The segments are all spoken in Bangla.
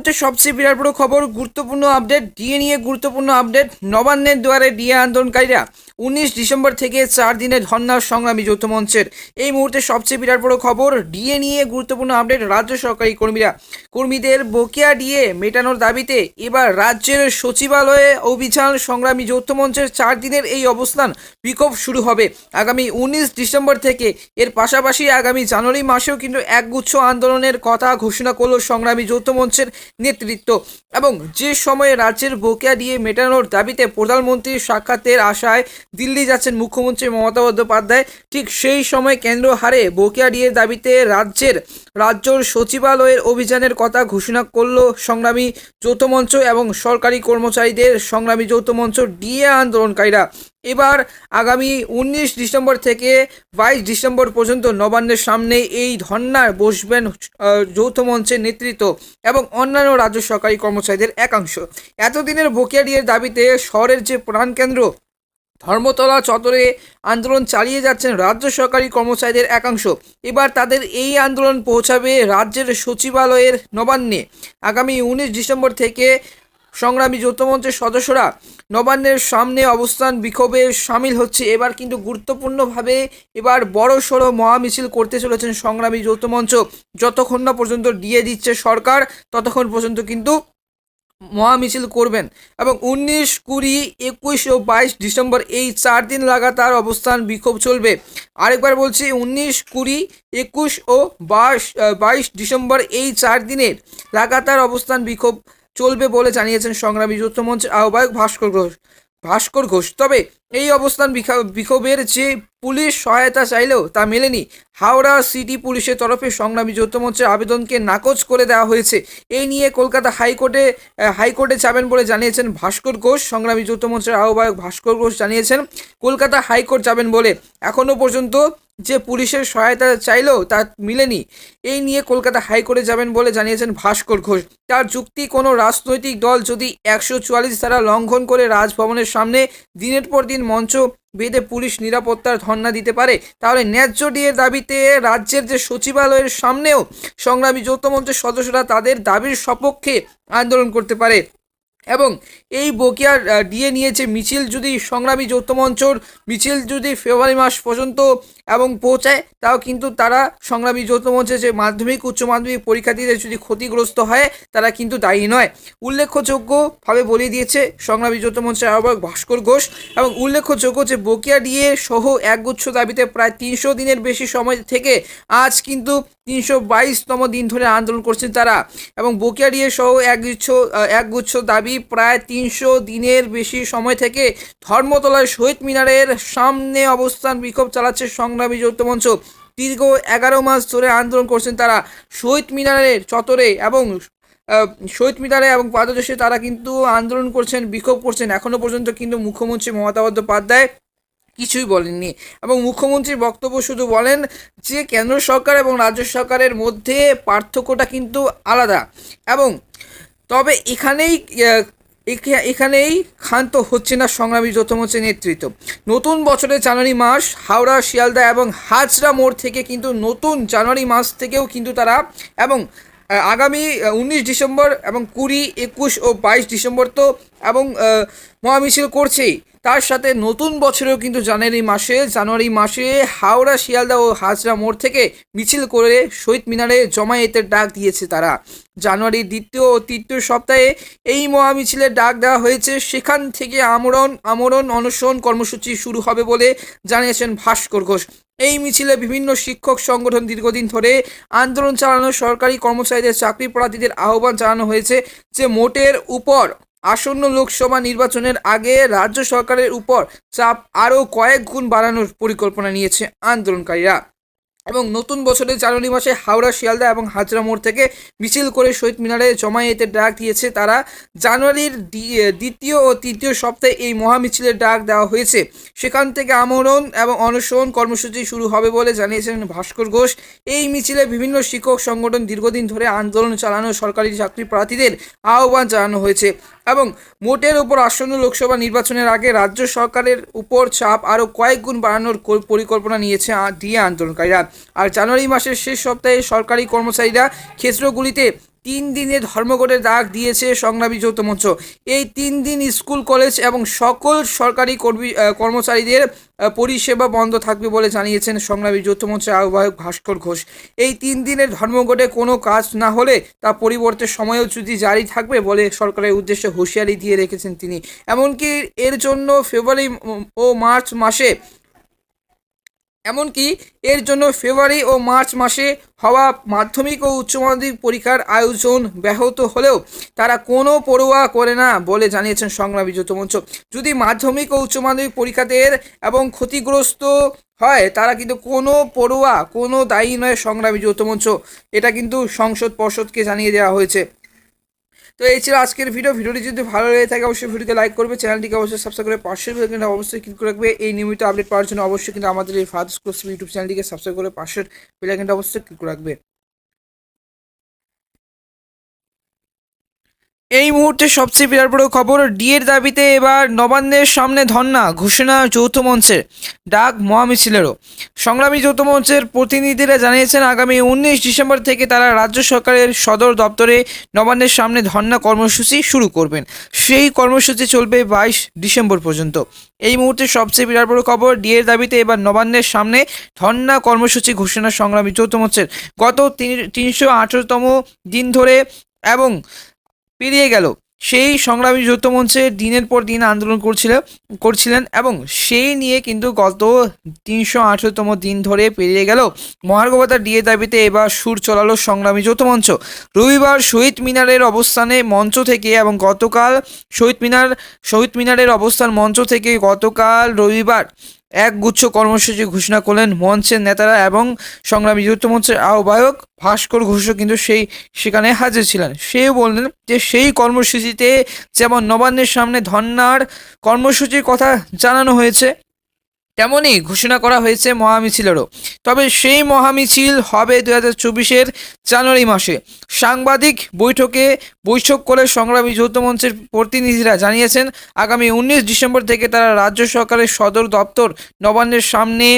মুহূর্তে সবচেয়ে বিরাট বড় খবর, গুরুত্বপূর্ণ আপডেট, ডিএ নিয়ে গুরুত্বপূর্ণ আপডেট। নবান্নের দুয়ারে ডিএ আন্দোলনকারীরা 19 ডিসেম্বর থেকে 4 দিনের ধর্নার সংগ্রামী যৌথ মঞ্চের এই মুহূর্তে সবচেয়ে বিরাট বড় খবর, ডিএ নিয়ে গুরুত্বপূর্ণ আপডেট। রাজ্য সরকারি কর্মীদের বকেয়া ডিএ মেটানোর দাবিতে এবার রাজ্যের সচিবালয়ে অভিযান। সংগ্রামী যৌথ মঞ্চের 4 দিনের এই অবস্থান বিক্ষোভ শুরু হবে আগামী 19 ডিসেম্বর থেকে। এর পাশাপাশি আগামী জানুয়ারি মাসেও কিন্তু একগুচ্ছ আন্দোলনের কথা ঘোষণা করলো সংগ্রামী যৌথ মঞ্চের নেতৃত্ব। এবং যে সময়ে রাজ্যের বকেয়া ডিএ মেটানোর দাবিতে প্রধানমন্ত্রীর সাক্ষাতের আশায় দিল্লি যাচ্ছেন মুখ্যমন্ত্রী মমতা বন্দ্যোপাধ্যায়, ঠিক সেই সময় কেন্দ্র হারে বকেয়া ডিএর দাবিতে রাজ্যের সচিবালয়ের অভিযানের কথা ঘোষণা করল সংগ্রামী যৌথ মঞ্চ এবং সরকারি কর্মচারীদের সংগ্রামী যৌথ মঞ্চ ডিএ আন্দোলনকারীরা। এবার আগামী 19 ডিসেম্বর থেকে 22 ডিসেম্বর পর্যন্ত নবান্নের সামনে এই ধর্নায় বসবেন যৌথ মঞ্চের নেতৃত্ব এবং অন্যান্য রাজ্য সরকারি কর্মচারীদের একাংশ। এতদিনের বকেয়া ডিএর দাবিতে শহরের যে প্রাণকেন্দ্র ধর্মতলা চত্বরে আন্দোলন চালিয়ে যাচ্ছেন রাজ্য সরকারি কর্মচারীদের একাংশ। এবার তাদের এই আন্দোলন পৌঁছাবে রাজ্যের সচিবালয়ের নবান্নে। আগামী 19 ডিসেম্বর থেকে সংগ্রামী যৌথ মঞ্চের সদস্যরা নবান্নের সামনে অবস্থান বিক্ষোভে সামিল হচ্ছে। এবার কিন্তু গুরুত্বপূর্ণভাবে এবার বড় সড়ো মহামিছিল করতে চলেছেন সংগ্রামী যৌথ মঞ্চ। যতক্ষণ না পর্যন্ত ডিএ দিচ্ছে সরকার, ততক্ষণ পর্যন্ত কিন্তু মহামিছিল করবেন। এবং 19, 20, 21 ও 22 ডিসেম্বর এই 4 দিন লাগাতার অবস্থান বিক্ষোভ চলবে। আরেকবার বলছি, 19, 20, 21 ও 22 ডিসেম্বর এই 4 দিনের লাগাতার অবস্থান বিক্ষোভ চলবে বলে জানিয়েছেন সংগ্রামী যৌথ মঞ্চের আহ্বায়ক ভাস্কর ঘোষ। তবে এই অবস্থান বিক্ষোভের যে পুলিশ সহায়তা চাইলেও তা মেলেনি। হাওড়া সিটি পুলিশের তরফে সংগ্রামী যৌথ মঞ্চের আবেদনকে নাকচ করে দেওয়া হয়েছে। এই নিয়ে কলকাতা হাইকোর্টে যাবেন বলে জানিয়েছেন ভাস্কর ঘোষ। সংগ্রামী যৌথ মঞ্চের আহ্বায়ক ভাস্কর ঘোষ জানিয়েছেন কলকাতা হাইকোর্ট যাবেন বলে। এখনও পর্যন্ত যে পুলিশের সহায়তা চাইলেও তা মিলেনি। এই নিয়ে কলকাতা হাইকোর্টে যাবেন বলে জানিয়েছেন ভাস্কর ঘোষ। তার যুক্তি, কোনো রাজনৈতিক দল যদি 144 ধারা লঙ্ঘন করে রাজভবনের সামনে দিনের পর দিন মঞ্চ বেঁধে পুলিশ নিরাপত্তার ধর্ণা দিতে পারে, তাহলে ন্যায্য ডিএর দাবিতে রাজ্যের যে সচিবালয়ের সামনেও সংগ্রামী যৌথ মঞ্চের সদস্যরা তাদের দাবির সপক্ষে আন্দোলন করতে পারে। এবং এই বকেয়া ডিএ নিয়ে যে মিছিল যদি সংগ্রামী যৌথ মঞ্চর মিছিল যদি ফেব্রুয়ারি মাস পর্যন্ত এবং পৌঁছায়, তাও কিন্তু তারা সংগ্রামী যৌথ মঞ্চে যে মাধ্যমিক উচ্চ মাধ্যমিক পরীক্ষার্থীদের যদি ক্ষতিগ্রস্ত হয় তারা কিন্তু দায়ী নয়। উল্লেখযোগ্যভাবে বলে দিয়েছে সংগ্রামী যৌথ মঞ্চের আহ্বায়ক ভাস্কর ঘোষ। এবং উল্লেখযোগ্য যে বকেয়া ডিএ সহ একগুচ্ছ দাবিতে প্রায় 300 দিনের বেশি সময় থেকে আজ কিন্তু 322তম দিন ধরে আন্দোলন করছেন তারা। এবং বকেয়া ডিএ সহ একগুচ্ছ দাবি প্রায় 300 দিনের বেশি সময় থেকে ধর্মতলার শহীদ মিনারের সামনে অবস্থান বিক্ষোভ চালাচ্ছে সংগ্রামী যৌথ মঞ্চ। দীর্ঘ 11 মাস ধরে আন্দোলন করছেন তারা শহীদ মিনারের চত্বরে এবং পাদদেশে তারা কিন্তু আন্দোলন করছেন, বিক্ষোভ করছেন। এখনও পর্যন্ত কিন্তু মুখ্যমন্ত্রী মমতা বন্দ্যোপাধ্যায় কিছুই বলেননি। এবং মুখ্যমন্ত্রীর বক্তব্য শুধু বলেন যে কেন্দ্র সরকার এবং রাজ্য সরকারের মধ্যে পার্থক্যটা কিন্তু আলাদা। এবং তবে এখানেই ক্ষান্ত হচ্ছে না সংগ্রামী যৌথ মঞ্চের নেতৃত্ব। নতুন বছরের জানুয়ারি মাস হাওড়া, শিয়ালদা এবং হাজরা মোড় থেকে কিন্তু নতুন জানুয়ারি মাস থেকেও কিন্তু তারা এবং আগামী 19 ডিসেম্বর এবং 20, 21 ও 22 ডিসেম্বর তো এবং মহামিছিল করছেই। তার সাথে নতুন বছরেও কিন্তু জানুয়ারি মাসে হাওড়া, শিয়ালদা ও হাজরা মোড় থেকে মিছিল করে শহীদ মিনারে জমায়েতের ডাক দিয়েছে তারা। জানুয়ারির 2য় ও 3য় সপ্তাহে এই মহামিছিলের ডাক দেওয়া হয়েছে। সেখান থেকে আমরণ অনশন কর্মসূচি শুরু হবে বলে জানিয়েছেন ভাস্কর ঘোষ। এই মিছিলে বিভিন্ন শিক্ষক সংগঠন দীর্ঘদিন ধরে আন্দোলন চালানো সরকারি কর্মচারীদের চাকরি প্রার্থীদের আহ্বান জানানো হয়েছে যে মোটের উপর আসন্ন লোকসভা নির্বাচনের আগে রাজ্য সরকারের উপর চাপ আরও কয়েক গুণ বাড়ানোর পরিকল্পনা নিয়েছে আন্দোলনকারীরা। এবং নতুন বছরের জানুয়ারি মাসে হাওড়া, শিয়ালদা এবং হাজরা মোড় থেকে মিছিল করে শহীদ মিনারে জমায়েতের ডাক দিয়েছে তারা। জানুয়ারির 2য় ও 3য় সপ্তাহে এই মহামিছিলের ডাক দেওয়া হয়েছে। সেখান থেকে আমরণ এবং অনশন কর্মসূচি শুরু হবে বলে জানিয়েছেন ভাস্কর ঘোষ। এই মিছিলে বিভিন্ন শিক্ষক সংগঠন দীর্ঘদিন ধরে আন্দোলন চালানো সরকারি চাকরি প্রার্থীদের আহ্বান জানানো হয়েছে। এবং মোটের উপর আসন্ন লোকসভা নির্বাচনের আগে রাজ্য সরকারের উপর চাপ আরও কয়েক গুণ বাড়ানোর পরিকল্পনা নিয়েছে ডিএ আন্দোলনকারীরা। আর জানুয়ারি মাসের শেষ সপ্তাহে সরকারি কর্মচারীরা ক্ষেত্রগুলিতে 3 দিনের ধর্মঘটের ডাক দিয়েছে সংগ্রামী যৌথ মঞ্চ। এই 3 দিন স্কুল কলেজ এবং সকল সরকারি কর্মচারীদের পরিষেবা বন্ধ থাকবে বলে জানিয়েছেন সংগ্রামী যৌথ মঞ্চের আহ্বায়ক ভাস্কর ঘোষ। এই 3 দিনের ধর্মঘটে কোনো কাজ না হলে তা পরিবর্তে সময়সূচি জারি থাকবে বলে সরকারের উদ্দেশ্যে হুঁশিয়ারি দিয়ে রেখেছেন তিনি। এমনকি এর জন্য ফেব্রুয়ারি ও মার্চ মাসে হওয়া মাধ্যমিক ও উচ্চ মাধ্যমিক পরীক্ষার আয়োজন ব্যাহত হলেও তারা কোনো পরোয়া করে না বলে জানিয়েছেন সংগ্রামী যৌথ মঞ্চ। যদি মাধ্যমিক ও উচ্চ মাধ্যমিক পরীক্ষার্থীদের এবং ক্ষতিগ্রস্ত হয় তারা কিন্তু কোনো দায়ী নয় সংগ্রামী যৌথ মঞ্চ। এটা কিন্তু সংসদ পর্ষদকে জানিয়ে দেওয়া হয়েছে। তো এই ছিল আজকের ভিডিওটি যদি ভালো লেগে থাকে অবশ্যই ভিডিওতে লাইক করবে, চ্যানেলটিকে অবশ্যই সাবস্ক্রাইব করে পাশের বেল আইকনটা অবশ্যই ক্লিক করে রাখবে। এই নিয়মিত আপডেট পাওয়ার জন্য অবশ্যই কিন্তু আমাদের এই ফাদার্স ক্লাস ইউটিউব চ্যানেলটিকে সাবস্ক্রাইব করে পাশের বেল আইকনটা অবশ্যই ক্লিক করে রাখবে। এই মুহূর্তে সবচেয়ে বিরাট বড় খবর, ডিএর দাবিতে এবার নবান্নের সামনে ধর্ণা, ঘোষণা যৌথ মঞ্চের, ডাক মহামিছিলেরও। সংগ্রামী যৌথ মঞ্চের প্রতিনিধিরা জানিয়েছেন আগামী 19 ডিসেম্বর থেকে তারা রাজ্য সরকারের সদর দপ্তরে নবান্নের সামনে ধর্ণা কর্মসূচি শুরু করবেন। সেই কর্মসূচি চলবে 22 ডিসেম্বর পর্যন্ত। এই মুহূর্তে সবচেয়ে বিরাট বড় খবর, ডিএর দাবিতে এবার নবান্নের সামনে ধর্ণা কর্মসূচি ঘোষণা সংগ্রামী যৌথ মঞ্চের। গত 318তম দিন ধরে এবং পেরিয়ে গেল সেই সংগ্রামী যৌথ মঞ্চে দিনের পর দিন আন্দোলন করছিলেন এবং সেই নিয়ে কিন্তু গত 318তম দিন ধরে পেরিয়ে গেল মহার্ঘ ভাতা ডিএ দাবিতে এবার সুর চলালো সংগ্রামী যৌথ মঞ্চ। রবিবার শহীদ মিনারের অবস্থানে মঞ্চ থেকে এবং গতকাল শহীদ মিনারের অবস্থান মঞ্চ থেকে গতকাল রবিবার একগুচ্ছ কর্মসূচি ঘোষণা করলেন মঞ্চের নেতারা এবং সংগ্রামী যৌথ মঞ্চের আহ্বায়ক ভাস্কর ঘোষও কিন্তু সেখানে হাজির ছিলেন। সেও বললেন যে সেই কর্মসূচিতে যেমন নবান্নের সামনে ধর্নার কর্মসূচির কথা জানানো হয়েছে তেমনই ঘোষণা করা হয়েছে মহামিছিলেরও। তবে সেই মহামিছিল হবে 2024-এর জানুয়ারি মাসে। সাংবাদিক বৈঠক করে সংগ্রামী যৌথ মঞ্চের প্রতিনিধিরা জানিয়েছেন আগামী 19 ডিসেম্বর থেকে তারা রাজ্য সরকারের সদর দপ্তর নবান্নের সামনে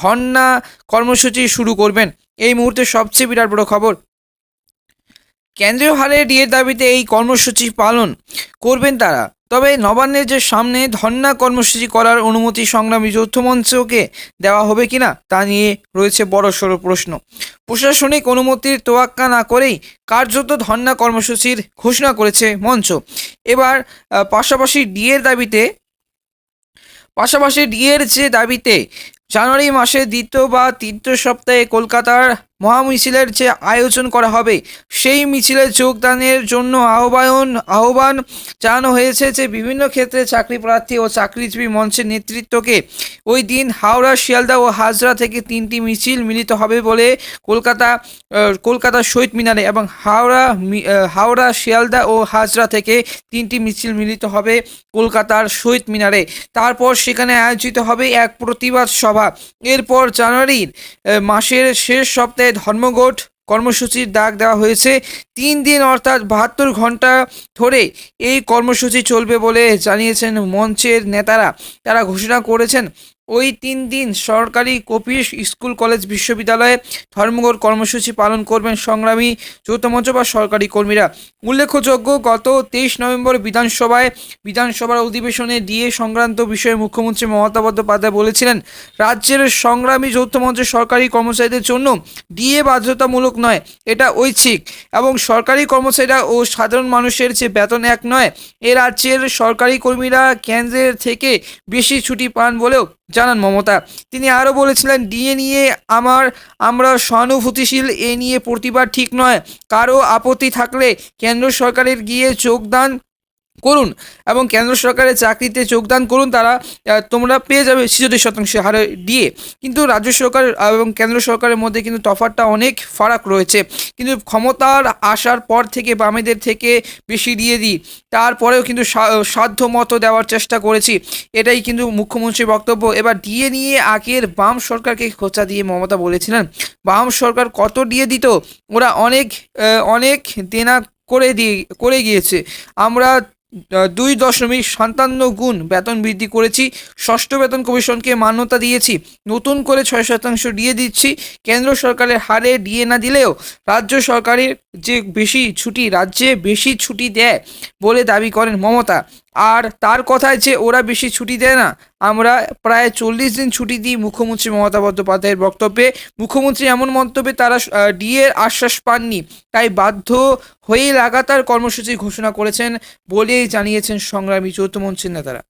ধর্ণা কর্মসূচি শুরু করবেন। এই মুহূর্তে সবচেয়ে বিরাট বড় খবর, কেন্দ্রীয় হারে ডিএর দাবিতে এই কর্মসূচি পালন করবেন তারা। তবে নবান্নের যে সামনে ধর্ণা কর্মসূচি করার অনুমতি সংগ্রামী যৌথ মঞ্চকে দেওয়া হবে কিনা তা নিয়ে রয়েছে বড়সড় প্রশ্ন। প্রশাসনিক অনুমতির তোয়াক্কা না করেই কার্যত ধর্ণা কর্মসূচির ঘোষণা করেছে মঞ্চ। এবার পাশাপাশি ডিএর যে দাবিতে জানুয়ারি মাসে দ্বিতীয় বা তৃতীয় সপ্তাহে কলকাতার মহামিছিলের যে আয়োজন করা হবে সেই মিছিলে যোগদানের জন্য আহ্বান জানানো হয়েছে যে বিভিন্ন ক্ষেত্রে চাকরি প্রার্থী ও চাকরিজীবী মঞ্চের নেতৃত্বকে ওই দিন হাওড়া, শিয়ালদা ও হাজরা থেকে 3টি মিছিল মিলিত হবে বলে কলকাতা শহীদ মিনারে এবং হাওড়া, শিয়ালদা ও হাজরা থেকে 3টি মিছিল মিলিত হবে কলকাতার শহীদ মিনারে। তারপর সেখানে আয়োজিত হবে এক প্রতিবাদ সভা। এরপর জানুয়ারির মাসের শেষ সপ্তাহে ধর্মঘট কর্মসূচির ডাক দেওয়া হয়েছে। 3 দিন অর্থাৎ 72 ঘন্টা ধরে এই কর্মসূচি চলবে বলে জানিয়েছেন মঞ্চের নেতারা। তারা ঘোষণা করেছেন ওই 3 দিন সরকারি কপিস স্কুল কলেজ বিশ্ববিদ্যালয়ে ধর্মঘট কর্মসূচি পালন করবেন সংগ্রামী যৌথ মঞ্চ বা সরকারি কর্মীরা। উল্লেখযোগ্য, গত 23 নভেম্বর বিধানসভার অধিবেশনে ডিএ সংক্রান্ত বিষয়ে মুখ্যমন্ত্রী মমতা বন্দ্যোপাধ্যায় বলেছিলেন রাজ্যের সংগ্রামী যৌথ মঞ্চের সরকারি কর্মচারীদের জন্য ডিএ বাধ্যতামূলক নয়, এটা ঐচ্ছিক এবং সরকারি কর্মচারীরা ও সাধারণ মানুষের যে বেতন এক নয়। এ রাজ্যের সরকারি কর্মীরা কেন্দ্রের থেকে বেশি ছুটি পান বলেও জানান মমতা। তিনি আরও বলেছিলেন ডিএ নিয়ে আমরা সহানুভূতিশীল, এ নিয়ে প্রতিবাদ ঠিক নয়। কারো আপত্তি থাকলে কেন্দ্র সরকারের গিয়ে যোগদান করুন এবং কেন্দ্র সরকারের চাকরিতে যোগদান করুন, তোমরা পেয়ে যাবে 66% হারে ডিএ। কিন্তু রাজ্য সরকার এবং কেন্দ্র সরকারের মধ্যে কিন্তু তফাৎটা অনেক ফারাক রয়েছে। কিন্তু ক্ষমতার আসার পর থেকে বামেদের থেকে বেশি দিয়ে দিই, তারপরেও কিন্তু সাধ্য মতো দেওয়ার চেষ্টা করেছি, এটাই কিন্তু মুখ্যমন্ত্রীর বক্তব্য। এবার ডিএ নিয়ে আগের বাম সরকারকে খোঁচা দিয়ে মমতা বলেছিলেন বাম সরকার কত ডিএ দিত, ওরা অনেক দেনা করে গিয়েছে, আমরা 2.57 গুণ বেতন বৃদ্ধি করেছি। ষষ্ঠ বেতন কমিশনকে মান্যতা দিয়েছি। নতুন করে 6% ডিএ দিচ্ছি। কেন্দ্র সরকারের হারে ডিএ না দিলেও রাজ্য সরকারের যে বেশি ছুটি, রাজ্যে বেশি ছুটি দেয় বলে দাবি করেন মমতা। আর তার কথায় যে ওরা বেশি ছুটি দেয় না, আমরা প্রায় 40 দিন ছুটি দিই। মুখ্যমন্ত্রী মমতা বন্দ্যোপাধ্যায়ের বক্তব্যে মুখ্যমন্ত্রী এমন মন্তব্যে তারা ডিএর আশ্বাস পাননি, তাই বাধ্য হয়েই লাগাতার কর্মসূচি ঘোষণা করেছেন বলেই জানিয়েছেন সংগ্রামী যৌথ মঞ্চের নেতারা।